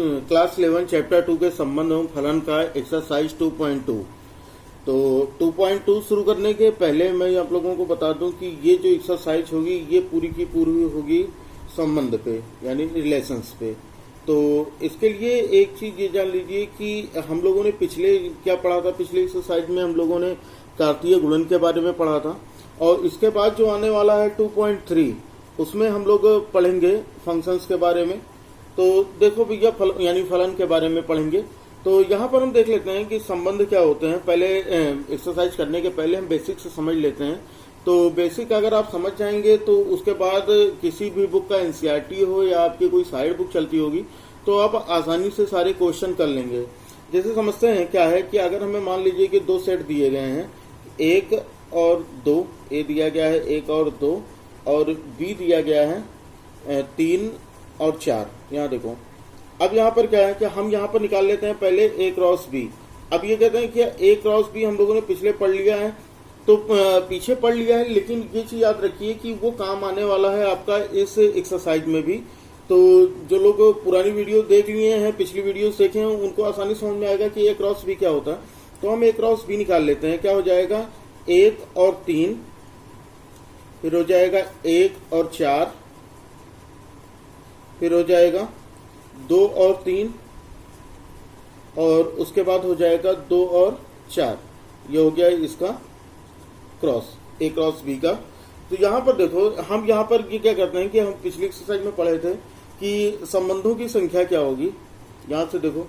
Class 11 chapter 2 के संबंध एवं फलन का एक्सरसाइज 2.2। तो 2.2 शुरू करने के पहले मैं आप लोगों को बता दूं कि ये जो एक्सरसाइज होगी ये पूरी की पूरी होगी संबंध पे, यानी रिलेशंस पे। तो इसके लिए एक चीज ये जान लीजिए कि हम लोगों ने पिछले क्या पढ़ा था। पिछले एक्सरसाइज में हम लोगों ने कार्तीय गुणन के बारे में पढ़ा था, और इसके बाद जो आने वाला है 2.3 उसमें हम लोग पढ़ेंगे फंक्शंस के बारे में। तो देखो भैया यानी फलन के बारे में पढ़ेंगे। तो यहाँ पर हम देख लेते हैं कि संबंध क्या होते हैं। पहले एक्सरसाइज करने के पहले हम बेसिक से समझ लेते हैं। तो बेसिक अगर आप समझ जाएंगे तो उसके बाद किसी भी बुक का एनसीईआरटी हो या आपकी कोई साइड बुक चलती होगी तो आप आसानी से सारे क्वेश्चन कर लेंगे। जैसे समझते हैं क्या है कि अगर हमें मान लीजिए कि दो सेट दिए गए हैं, 1 और 2, ए दिया गया है 1 और 2, और बी दिया गया है 3 और 4। यहाँ देखो, अब यहाँ पर क्या है कि हम यहाँ पर निकाल लेते हैं पहले ए क्रॉस बी। अब ये कहते हैं कि ए क्रॉस बी हम लोगों ने पिछले पढ़ लिया है, तो पीछे पढ़ लिया है, लेकिन ये चीज याद रखिए कि वो काम आने वाला है आपका इस एक्सरसाइज में भी। तो जो लोग पुरानी वीडियो देख लिए हैं, पिछली वीडियो देखे हैं, उनको आसानी समझ में आएगा कि ए क्रॉस बी क्या होता है। तो हम ए क्रॉस बी निकाल लेते हैं। क्या हो जाएगा 1 और 3, फिर हो जाएगा 1 और 4, फिर हो जाएगा 2 और 3, और उसके बाद हो जाएगा 2 और 4। ये हो गया इसका क्रॉस, ए क्रॉस बी का। तो यहाँ पर देखो, हम यहाँ पर ये क्या करते हैं कि हम पिछली एक्सरसाइज में पढ़े थे कि संबंधों की संख्या क्या होगी। यहाँ से देखो,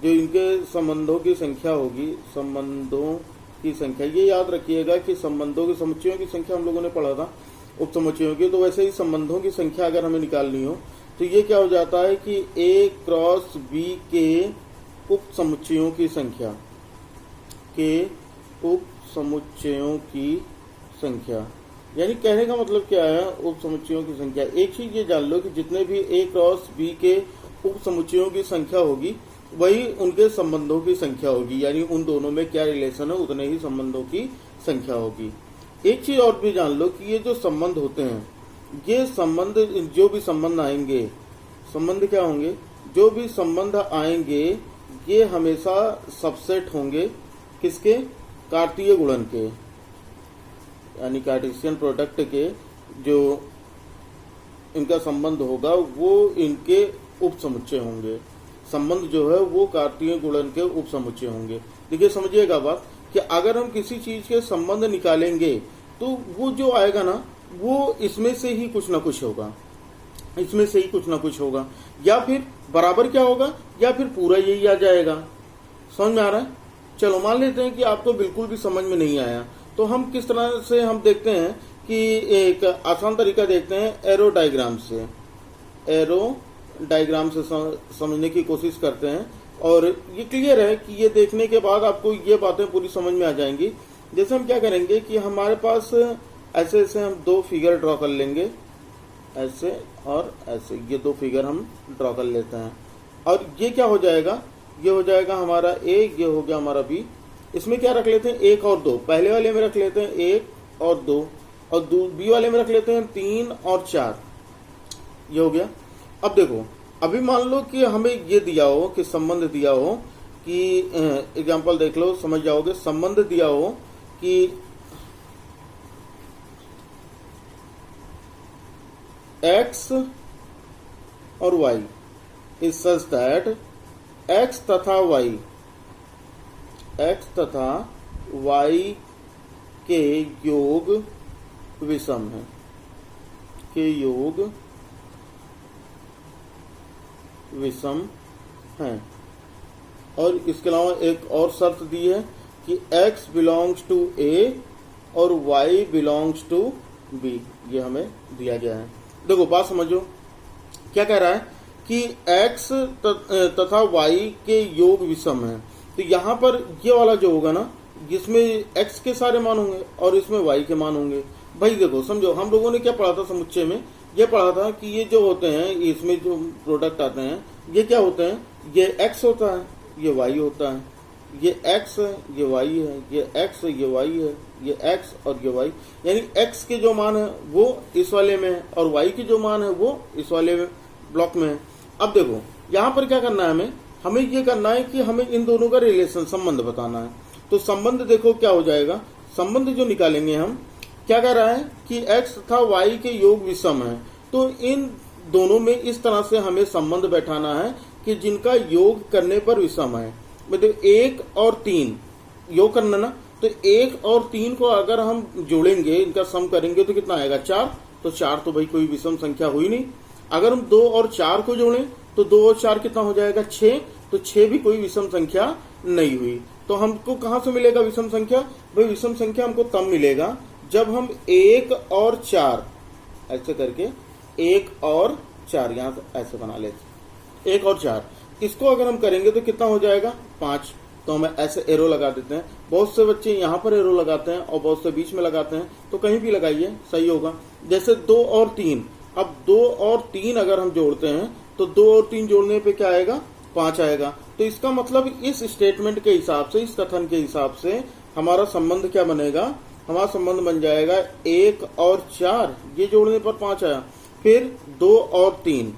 जो इनके संबंधों की संख्या होगी, संबंधों की संख्या, ये याद रखिएगा कि संबंधों के समुच्चयों की संख्या हम लोगों ने पढ़ा था, उप समुच्चयों की। तो वैसे ही संबंधों की संख्या अगर हमें निकालनी हो तो ये क्या हो जाता है कि ए क्रॉस बी के उप समुच्चयों की संख्या, के उप समुच्चयों की संख्या, यानी कहने का मतलब क्या है, उप समुच्चयों की संख्या। एक चीज ये जान लो कि जितने भी ए क्रॉस बी के उप समुच्चयों की संख्या होगी वही उनके संबंधों की संख्या होगी, यानी उन दोनों में क्या रिलेशन है उतने ही संबंधों की संख्या होगी। एक चीज और भी जान लो कि ये जो संबंध होते हैं, ये संबंध, जो भी संबंध आएंगे, संबंध क्या होंगे, जो भी संबंध आएंगे ये हमेशा सबसेट होंगे किसके, कार्तीय गुणन के, यानी कार्टेशियन प्रोडक्ट के। जो इनका संबंध होगा वो इनके उप समुच्चय होंगे। संबंध जो है वो कार्तीय गुणन के उप समुच्चय होंगे। देखिए समझिएगा बात कि अगर हम किसी चीज के संबंध निकालेंगे तो वो जो आएगा ना, वो इसमें से ही कुछ ना कुछ होगा, इसमें से ही कुछ ना कुछ होगा, या फिर बराबर क्या होगा, या फिर पूरा यही आ जाएगा। समझ में आ रहा है? चलो मान लेते हैं कि आपको बिल्कुल भी समझ में नहीं आया, तो हम किस तरह से हम देखते हैं कि एक आसान तरीका देखते हैं, एरो डायग्राम से। एरो डायग्राम से समझने की कोशिश करते हैं, और ये क्लियर है कि ये देखने के बाद आपको ये बातें पूरी समझ में आ जाएंगी। जैसे हम क्या करेंगे कि हमारे पास ऐसे ऐसे हम दो फिगर ड्रॉ कर लेंगे, ऐसे और ऐसे, ये दो फिगर हम ड्रॉ कर लेते हैं। और ये क्या हो जाएगा, ये हो जाएगा हमारा ए, ये हो गया हमारा बी। इसमें क्या रख लेते हैं, 1 और 2, पहले वाले में रख लेते हैं 1 और 2, और बी वाले में रख लेते हैं 3 और 4। ये हो गया। अब देखो, अभी मान लो कि हमें ये दिया हो कि संबंध दिया हो कि एग्जांपल देख लो, समझ जाओगे। संबंध दिया हो कि x और y is such that x तथा y के योग विषम है, के योग विषम है। और इसके अलावा एक और शर्त दी है कि x बिलोंग्स टू a और y बिलोंग्स टू b, ये हमें दिया गया है। देखो बात समझो, क्या कह रहा है कि x तथा y के योग विषम है। तो यहाँ पर ये वाला जो होगा ना, जिसमें x के सारे मान होंगे और इसमें y के मान होंगे। भाई देखो समझो, हम लोगों ने क्या पढ़ा था समुच्चय में, ये पढ़ा था कि ये जो होते हैं, इसमें जो प्रोडक्ट आते हैं, ये क्या होते हैं, ये x होता है, ये y होता है, ये x है, ये y है, ये x है, ये y है, ये x और ये y। यानी x के जो मान है वो इस वाले में है और y के जो मान है वो इस वाले ब्लॉक में है। अब देखो यहां पर क्या करना है, हमें ये करना है कि हमें इन दोनों का रिलेशन, संबंध बताना है। तो संबंध देखो क्या हो जाएगा, संबंध जो निकालेंगे हम, क्या कह रहा है कि x तथा y के योग विषम है। तो इन दोनों में इस तरह से हमें संबंध बैठाना है कि जिनका योग करने पर विषम है। मतलब 1 और 3 योग करना ना, तो 1 और 3 को अगर हम जोड़ेंगे, इनका सम करेंगे तो कितना आएगा 4। तो 4 तो भाई कोई विषम संख्या हुई नहीं। अगर हम 2 और 4 को जोड़ें तो 2 और 4 कितना हो जाएगा 6। तो 6 भी कोई विषम संख्या नहीं हुई। तो हमको कहां से मिलेगा विषम संख्या, भाई विषम संख्या हमको तब मिलेगा जब हम 1 और 4 ऐसे करके 1 और 4 यहां से ऐसे बना लेते, 1 और 4 इसको अगर हम करेंगे तो कितना हो जाएगा 5। तो हम ऐसे एरो लगा देते हैं। बहुत से बच्चे यहाँ पर एरो लगाते हैं और बहुत से बीच में लगाते हैं, तो कहीं भी लगाइए सही होगा। जैसे 2 और 3, अब 2 और 3 अगर हम जोड़ते हैं तो 2 और 3 जोड़ने पे क्या आएगा 5 आएगा। तो इसका मतलब इस स्टेटमेंट के हिसाब से, इस कथन के हिसाब से हमारा संबंध क्या बनेगा, हमारा संबंध बन जाएगा 1 और 4 ये जोड़ने पर 5 आया, फिर 2 और 3,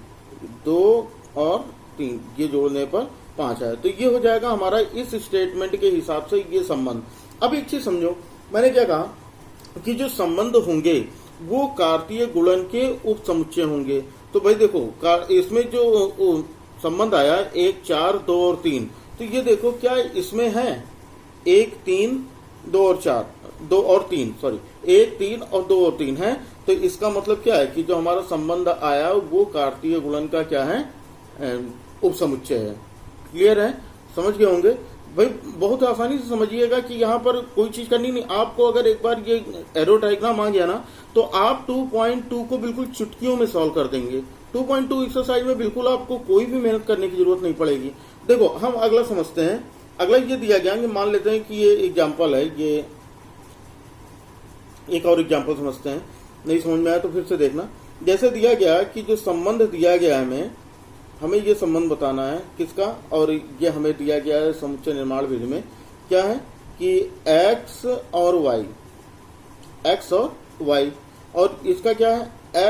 2 और 3 ये जोड़ने पर 5 आया। तो ये हो जाएगा हमारा इस स्टेटमेंट के हिसाब से ये संबंध। अब एक चीज समझो, मैंने क्या कहा कि जो संबंध होंगे वो कार्तीय गुणन के उप समुच्चय होंगे। तो भाई देखो इसमें जो संबंध आया 1, 4, 2 और 3, तो ये देखो क्या इसमें है 1, 3, 2 और 4, 2 और 3 सॉरी 1, 3 और 2 और 3 है। तो इसका मतलब क्या है कि जो हमारा संबंध आया वो कार्तीय गुणन का क्या है उप समुच्चय है। क्लियर है, समझ गए होंगे भाई। बहुत आसानी से समझिएगा कि यहाँ पर कोई चीज करनी नहीं। आपको अगर एक बार ये एरो डायग्राम आ गया ना तो आप 2.2 को बिल्कुल चुटकियों में सॉल्व कर देंगे। 2.2 एक्सरसाइज में बिल्कुल आपको कोई भी मेहनत करने की जरूरत नहीं पड़ेगी। देखो हम अगला समझते हैं। अगला ये दिया गया कि मान लेते हैं कि ये एग्जाम्पल है, ये एक और एग्जाम्पल समझते हैं। नहीं समझ में आया तो फिर से देखना। जैसे दिया गया कि जो संबंध दिया गया है हमें ये संबंध बताना है किसका, और ये हमें दिया गया है समुच्चय निर्माण विधि में क्या है कि x और y, और इसका क्या है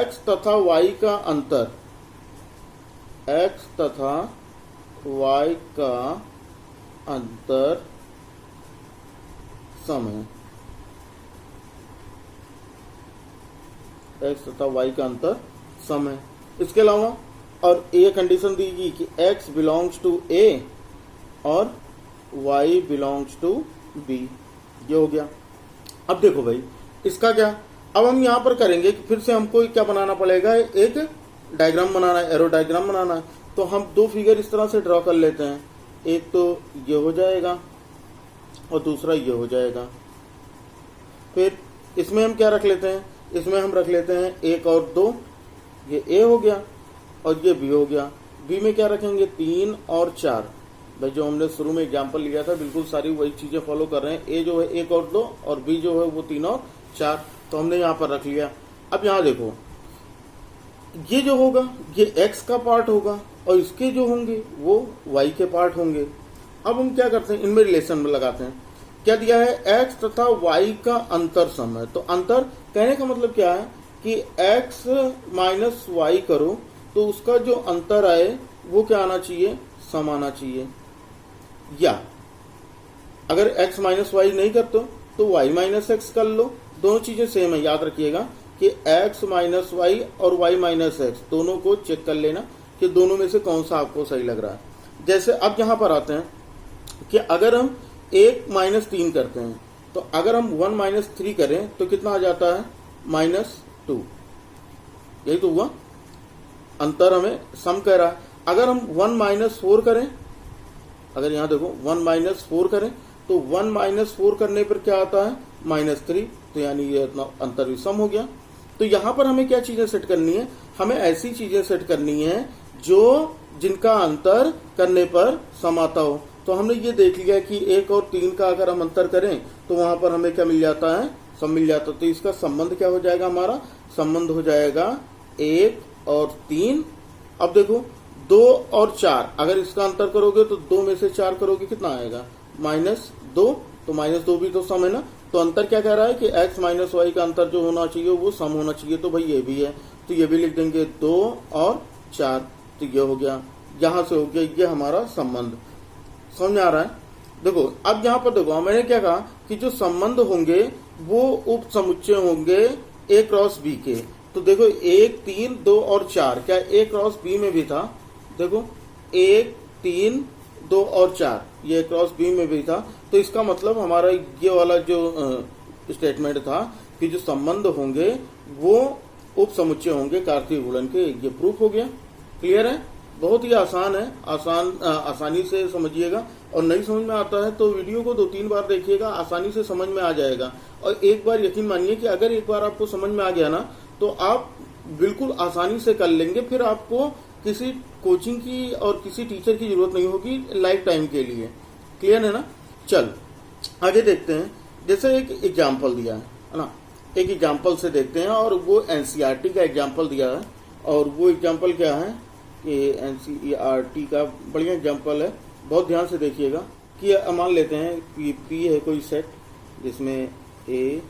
x तथा y का अंतर, x तथा y का अंतर सम है, x तथा y का अंतर सम है। इसके अलावा और ये कंडीशन दी गई कि x बिलोंग्स टू a और y बिलोंग्स टू b, ये हो गया। अब देखो भाई इसका क्या, अब हम यहां पर करेंगे कि फिर से हमको क्या बनाना पड़ेगा, एक डायग्राम बनाना है, एरो डायग्राम बनाना है। तो हम 2 फिगर इस तरह से ड्रॉ कर लेते हैं, एक तो ये हो जाएगा और दूसरा ये हो जाएगा। फिर इसमें हम क्या रख लेते हैं, इसमें हम रख लेते हैं 1 और 2, ये a हो गया और ये b हो गया। b में क्या रखेंगे 3 और 4। भाई जो हमने शुरू में एग्जांपल लिया था बिल्कुल सारी वही चीजें फॉलो कर रहे हैं। a जो है 1 और 2 और b जो है वो 3 और 4, तो हमने यहाँ पर रख लिया। अब यहाँ देखो ये जो होगा ये x का पार्ट होगा और इसके जो होंगे वो y के पार्ट होंगे। अब हम क्या करते हैं, इनमें रिलेशन में लगाते हैं। क्या दिया है x तथा y का अंतर सम है। तो अंतर कहने का मतलब क्या है कि x माइनस y करो तो उसका जो अंतर आए वो क्या आना चाहिए, सम आना चाहिए। या अगर x माइनस वाई नहीं करते तो y माइनस एक्स कर लो, दोनों चीजें सेम है। याद रखिएगा कि x माइनस वाई और y माइनस एक्स दोनों को चेक कर लेना कि दोनों में से कौन सा आपको सही लग रहा है। जैसे अब यहां पर आते हैं कि अगर हम 1 माइनस 3 करते हैं तो अगर हम 1 माइनस 3 करें तो कितना आ जाता है -2, यही तो हुआ अंतर, हमें सम कह रहा है। अगर हम 1 माइनस 4 करें, अगर यहां देखो 1 माइनस 4 करें तो 1 माइनस 4 करने पर क्या आता है -3, तो यानी ये इतना अंतर भी सम हो गया। तो यहां पर हमें क्या चीजें सेट करनी है, हमें ऐसी चीजें सेट करनी है जो जिनका अंतर करने पर सम आता हो। तो हमने ये देख लिया कि 1 और 3 का अगर हम अंतर करें तो वहां पर हमें क्या मिल जाता है, सम मिल जाता है। तो इसका संबंध क्या हो जाएगा, हमारा संबंध हो जाएगा 1 और 3। अब देखो 2 और 4 अगर इसका अंतर करोगे तो 2 में से 4 करोगे कितना आएगा -2, तो -2 भी तो सम है ना। तो अंतर क्या कह रहा है कि x माइनस वाई का अंतर जो होना चाहिए वो सम होना चाहिए। तो भाई ये भी है, तो ये भी लिख देंगे 2 और 4, तो ये हो गया। यहां से हो गया ये हमारा संबंध। समझ में आ रहा है? देखो अब यहां पर देखो मैंने क्या कहा कि जो संबंध होंगे वो उप समुच्चय होंगे ए क्रॉस बी के। तो देखो 1, 3, 2 और 4 क्या ए क्रॉस बी में भी था? देखो 1, 3, 2 और 4 ये क्रॉस बी में भी था। तो इसका मतलब हमारा ये वाला जो स्टेटमेंट था कि जो संबंध होंगे वो उप समुच्चय होंगे कार्तीय गुणन के, ये प्रूफ हो गया। क्लियर है? बहुत ही आसान है, आसानी से समझिएगा। और नहीं समझ में आता है तो वीडियो को 2-3 बार देखिएगा, आसानी से समझ में आ जाएगा। और एक बार यकीन मानिए कि अगर एक बार आपको समझ में आ गया ना तो आप बिल्कुल आसानी से कर लेंगे। फिर आपको किसी कोचिंग की और किसी टीचर की जरूरत नहीं होगी लाइफ टाइम के लिए। क्लियर है ना? चल आगे देखते हैं। जैसे एक एग्जाम्पल दिया है ना, एक एग्जाम्पल से देखते हैं। और वो एनसीईआरटी का एग्जाम्पल दिया है। और वो एग्जाम्पल क्या है कि एनसीईआरटी का बढ़िया एग्जाम्पल है, बहुत ध्यान से देखिएगा। कि मान लेते हैं कि पी है कोई सेट जिसमें ए,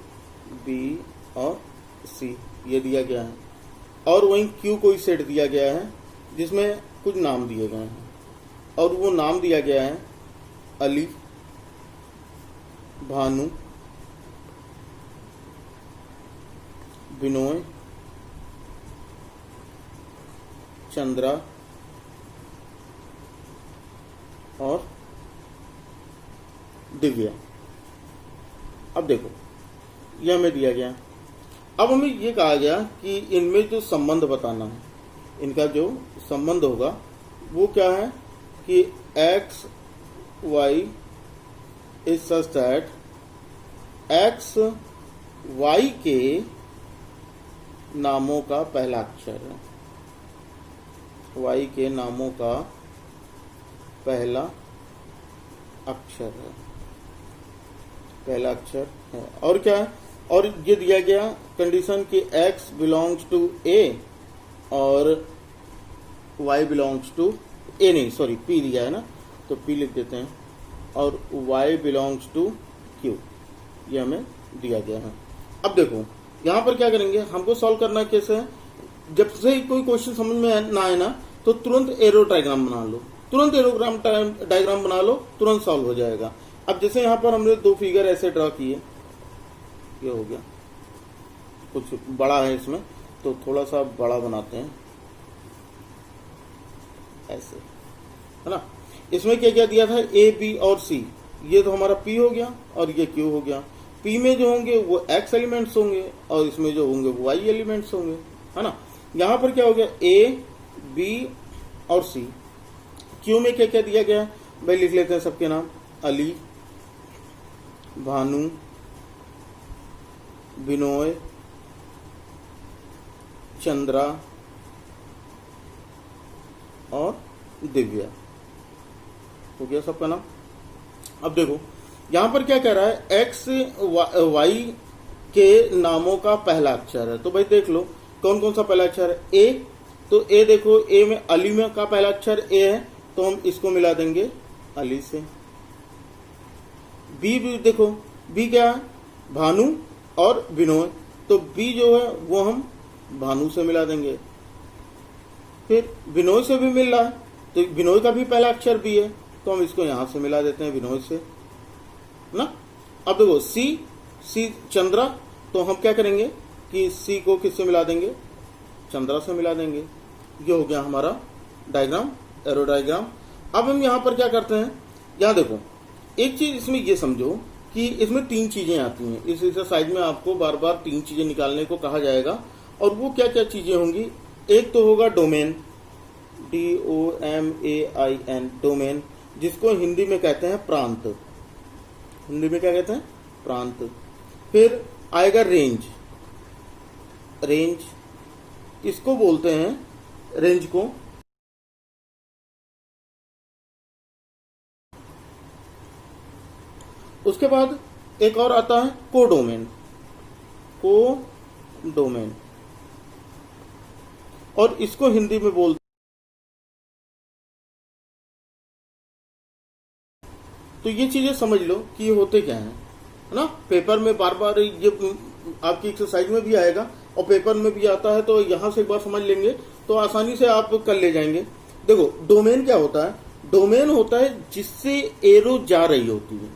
बी और सी ये दिया गया है। और वहीं क्यू कोई सेट दिया गया है जिसमें कुछ नाम दिए गए हैं। और वो नाम दिया गया है अली, भानु, बिनोय, चंद्रा और दिव्या। अब देखो यह हमें दिया गया। अब हमें ये कहा गया कि इनमें जो संबंध बताना है, इनका जो संबंध होगा वो क्या है कि X Y is such that X Y के नामों का पहला अक्षर है। वाई के नामों का पहला अक्षर है, पहला अक्षर है। और क्या है? और ये दिया गया कंडीशन कि x बिलोंग्स टू a और y बिलोंग्स टू a, नहीं सॉरी p दिया है ना, तो p लिख देते हैं। और y बिलोंग्स टू q ये हमें दिया गया है। अब देखो यहां पर क्या करेंगे, हमको सॉल्व करना कैसे है? जब से ही कोई क्वेश्चन समझ में ना आए ना तो तुरंत एरो डायग्राम बना लो, तुरंत एरोग्राम डायग्राम बना लो, तुरंत सॉल्व हो जाएगा। अब जैसे यहां पर हमने 2 फिगर ऐसे ड्रॉ किए, ये हो गया, कुछ बड़ा है इसमें तो थोड़ा सा बड़ा बनाते हैं ऐसे, है ना। इसमें क्या क्या दिया था? ए, बी और सी। ये तो हमारा पी हो गया और ये क्यू हो गया। पी में जो होंगे वो एक्स एलिमेंट्स होंगे और इसमें जो होंगे वो वाई एलिमेंट्स होंगे, है ना। यहां पर क्या हो गया? ए, बी और सी। क्यू में क्या क्या दिया गया भाई? लिख लेते हैं सबके नाम। अली, भानु, बिनोय, चंद्रा और दिव्या। हो गया सबका नाम। अब देखो यहां पर क्या कह रहा है? एक्स वाई के नामों का पहला अक्षर है। तो भाई देख लो कौन कौन सा पहला अक्षर है? ए। तो ए देखो, ए में अली में का पहला अक्षर ए है तो हम इसको मिला देंगे अली से। बी भी देखो, बी क्या है? भानु और बिनोय, तो बी जो है वो हम भानु से मिला देंगे। फिर बिनोय से भी मिल रहा है तो बिनोय का भी पहला अक्षर बी है तो हम इसको यहां से मिला देते हैं बिनोय से ना। अब देखो सी चंद्रा, तो हम क्या करेंगे कि सी को किससे मिला देंगे? चंद्रा से मिला देंगे। ये हो गया हमारा डायग्राम, एरो डायग्राम। अब हम यहां पर क्या करते हैं? यहां देखो एक चीज इसमें ये समझो कि इसमें 3 चीजें आती हैं। इस एक्सरसाइज में आपको बार बार 3 चीजें निकालने को कहा जाएगा। और वो क्या क्या चीजें होंगी? एक तो होगा डोमेन, DOMAIN, डोमेन, जिसको हिंदी में कहते हैं प्रांत। हिंदी में क्या कहते हैं? प्रांत। फिर आएगा रेंज, रेंज इसको बोलते हैं, रेंज को। उसके बाद एक और आता है कोडोमेन, कोडोमेन, और इसको हिंदी में बोलते। तो ये चीजें समझ लो कि ये होते क्या है ना। पेपर में बार बार ये आपकी एक्सरसाइज में भी आएगा और पेपर में भी आता है, तो यहां से एक बार समझ लेंगे तो आसानी से आप कर ले जाएंगे। देखो डोमेन क्या होता है, डोमेन होता है जिससे एरो जा रही होती है,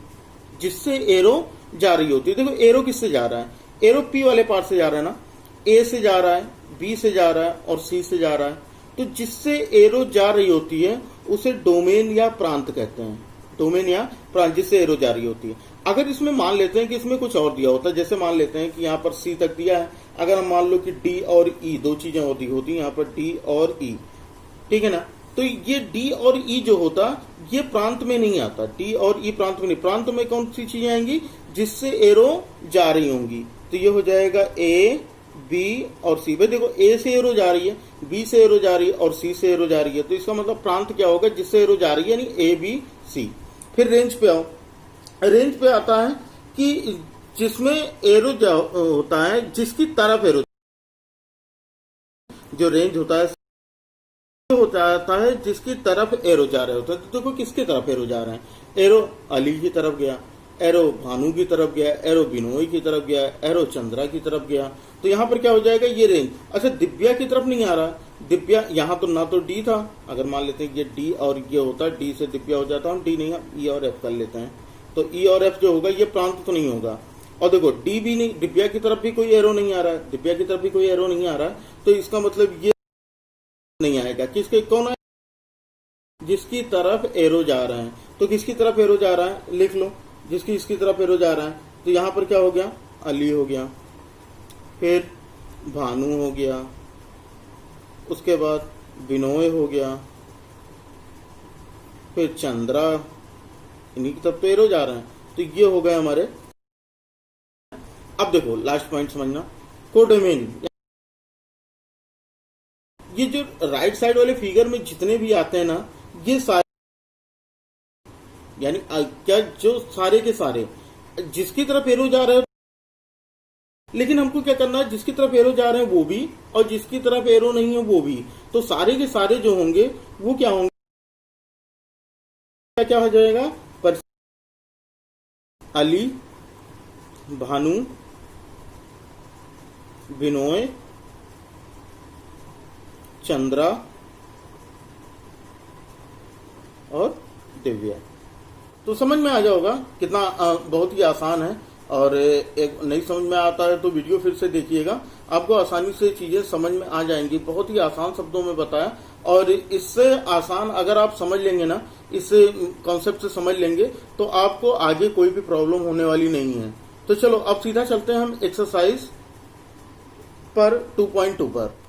जिससे एरो जा रही होती है। देखो एरो किससे जा रहा है, एरो पी वाले पार्ट से जा रहा है ना, ए से जा रहा है, बी से जा रहा है और सी से जा रहा है। तो जिससे एरो जा रही होती है उसे डोमेन या प्रांत कहते हैं, डोमेन या प्रांत, जिससे एरो जा रही होती है। अगर इसमें मान लेते हैं कि इसमें कुछ और दिया होता है, जैसे मान लेते हैं कि यहाँ पर सी तक दिया है, अगर हम मान लो कि डी और ई दो चीजें होती है यहाँ पर डी और ई, ठीक है ना, तो ये डी और ई जो होता ये प्रांत में नहीं आता, डी और ई प्रांत में नहीं। प्रांत में कौन सी चीजें आएंगी, जिससे एरो जा रही होंगी। तो ये हो जाएगा ए बी और सी। भाई देखो ए से एरो जा रही है, बी से एरो जा रही है और सी से एरो जा रही है, तो इसका मतलब प्रांत क्या होगा, जिससे एरो जा रही है, यानी ए बी सी। फिर रेंज पे आओ, रेंज पे आता है कि जिसमें एरो होता है, जिसकी तरफ एरो, जो रेंज होता है होता है जिसकी तरफ एरो जा रहे होता है। तो देखो किसकी तरफ एरो जा रहे हैं, एरो अली की तरफ गया, एरो भानु की तरफ गया, एरो बिनोई की तरफ गया, एरो चंद्रा की तरफ गया। तो यहाँ पर क्या हो जाएगा, ये रेंज। अच्छा दिव्या की तरफ नहीं आ रहा, दिव्या यहाँ तो ना तो डी था, अगर मान लेते हैं ये डी और ये होता, डी से दिव्या हो जाता, हम डी नहीं ई और एफ कर लेते हैं, तो ई और एफ जो होगा ये प्रांत तो नहीं होगा। और देखो डी भी नहीं, दिव्या की तरफ भी कोई एरो नहीं आ रहा है, दिव्या की तरफ भी कोई एरो नहीं आ रहा है, तो इसका मतलब ये नहीं आएगा। किसके, कौन है, जिसकी तरफ एरो जा रहे हैं। तो किसकी तरफ एरो जा रहा है, लिख लो, जिसकी इसकी तरफ एरो जा रहा है। तो यहां पर क्या हो गया, अली हो गया, फिर भानु हो गया, उसके बाद बिनोय हो गया, फिर चंद्रा, इन्हीं की तरफ तो एरो जा रहे हैं। तो ये हो गए हमारे। अब देखो लास्ट पॉइंट समझना, कोडोमेन। ये जो राइट साइड वाले फिगर में जितने भी आते हैं ना, ये सारे यानी क्या, जो सारे के सारे जिसकी तरफ एरो जा रहे हैं, लेकिन हमको क्या करना है, जिसकी तरफ एरो जा रहे हैं वो भी और जिसकी तरफ एरो नहीं है वो भी। तो सारे के सारे जो होंगे वो क्या होंगे, क्या हो जाएगा, पर अली, भानु, बिनोय, चंद्रा और दिव्या। तो समझ में आ जाओगा कितना बहुत ही आसान है। और एक नहीं समझ में आता है तो वीडियो फिर से देखिएगा, आपको आसानी से चीजें समझ में आ जाएंगी। बहुत ही आसान शब्दों में बताया, और इससे आसान अगर आप समझ लेंगे ना, इस कॉन्सेप्ट से समझ लेंगे, तो आपको आगे कोई भी प्रॉब्लम होने वाली नहीं है। तो चलो अब सीधा चलते हैं हम एक्सरसाइज पर 2.2 पर।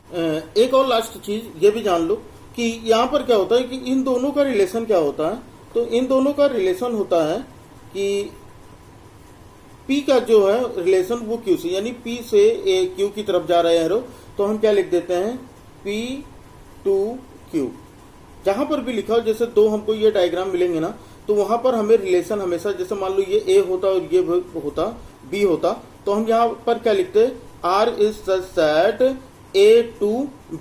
एक और लास्ट चीज ये भी जान लो कि यहाँ पर क्या होता है कि इन दोनों का रिलेशन क्या होता है। तो इन दोनों का रिलेशन होता है कि P का जो है रिलेशन वो Q से, यानी P से Q की तरफ जा रहा है एरो, तो हम क्या लिख देते हैं, P to Q। जहां पर भी लिखा हो, जैसे दो हमको ये डायग्राम मिलेंगे ना, तो वहां पर हमें रिलेशन हमेशा, जैसे मान लो ये A होता और ये होता B होता, तो हम यहाँ पर क्या लिखते हैं, R is such that A to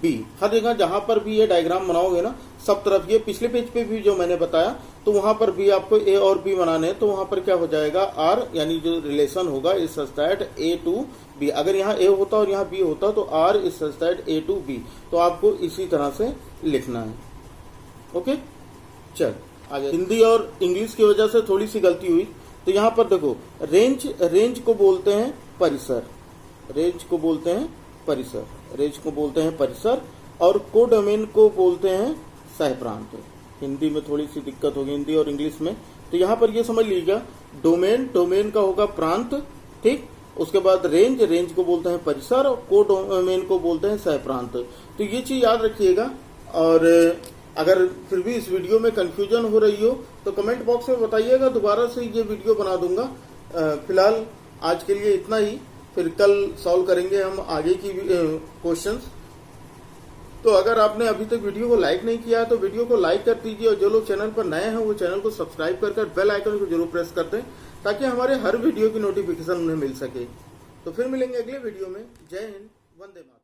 B। हर जगह जहां पर भी ये डायग्राम बनाओगे ना, सब तरफ, ये पिछले पेज पे भी जो मैंने बताया, तो वहां पर भी आपको A और B बनाने हैं, तो वहां पर क्या हो जाएगा, R, यानी जो रिलेशन होगा इस such that A to B। अगर यहाँ A होता और यहाँ B होता तो R is such that A to B। तो आपको इसी तरह से लिखना है। ओके, चल आगे। हिंदी और इंग्लिश की वजह से थोड़ी सी गलती हुई। तो यहाँ पर देखो, रेंज को बोलते हैं परिसर, रेंज को बोलते हैं परिसर, रेंज को बोलते हैं परिसर, और कोडोमेन को बोलते हैं सहप्रांत। हिंदी में थोड़ी सी दिक्कत होगी, हिंदी और इंग्लिश में। तो यहाँ पर ये समझ लीजिएगा, डोमेन का होगा प्रांत, ठीक। उसके बाद रेंज को बोलते हैं परिसर, और कोडोमेन को बोलते हैं सहप्रांत। तो ये चीज याद रखिएगा। और अगर फिर भी इस वीडियो में कंफ्यूजन हो रही हो तो कमेंट बॉक्स में बताइएगा, दोबारा से ये वीडियो बना दूंगा। फिलहाल आज के लिए इतना ही, फिर कल सॉल्व करेंगे हम आगे की क्वेश्चंस। तो अगर आपने अभी तक वीडियो को लाइक नहीं किया है तो वीडियो को लाइक कर दीजिए, और जो लोग चैनल पर नए हैं वो चैनल को सब्सक्राइब कर बेल आइकन को जरूर प्रेस कर दें, ताकि हमारे हर वीडियो की नोटिफिकेशन उन्हें मिल सके। तो फिर मिलेंगे अगले वीडियो में। जय हिंद, वंदे मातरम।